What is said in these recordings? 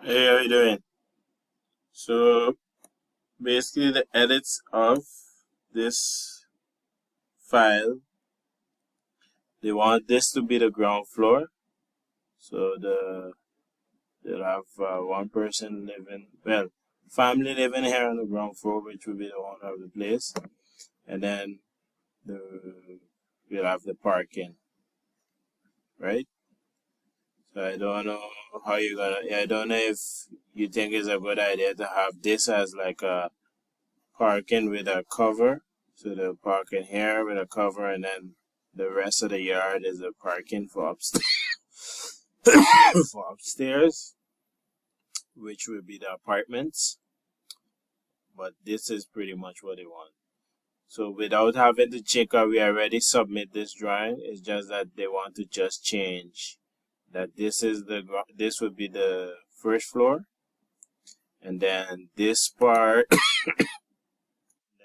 Hey, how you doing? So basically the edits of this file, they want this to be the ground floor. So they'll have one person living, well, family living here on the ground floor, which will be the owner of the place. And then we'll have the parking, right? So I don't know how you're gonna, I don't know if you think it's a good idea to have this as like a parking with a cover. So the parking here with a cover, and then the rest of the yard is a parking for upstairs, for upstairs, which would be the apartments. But this is pretty much what they want. So without having to check out, we already submit this drawing. It's just that they want to just change that this would be the first floor, and then this part,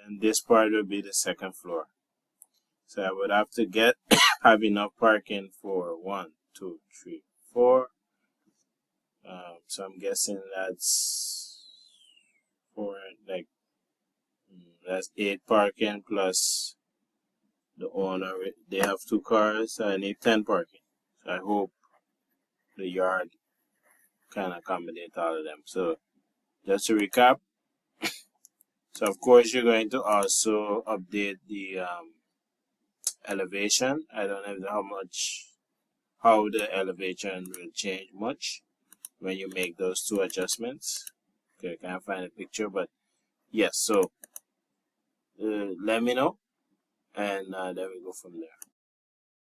and this part would be the second floor. So I would have to have enough parking for 1, 2, 3, 4. So I'm guessing that's four, like that's 8 parking plus the owner. They have 2 cars, so I need 10 parking. So I hope the yard can accommodate all of them. So just to recap, so of course you're going to also update the elevation. I don't know how the elevation will change much when you make those 2 adjustments. Okay, I can't find a picture, but yes, so let me know, and then we go from there.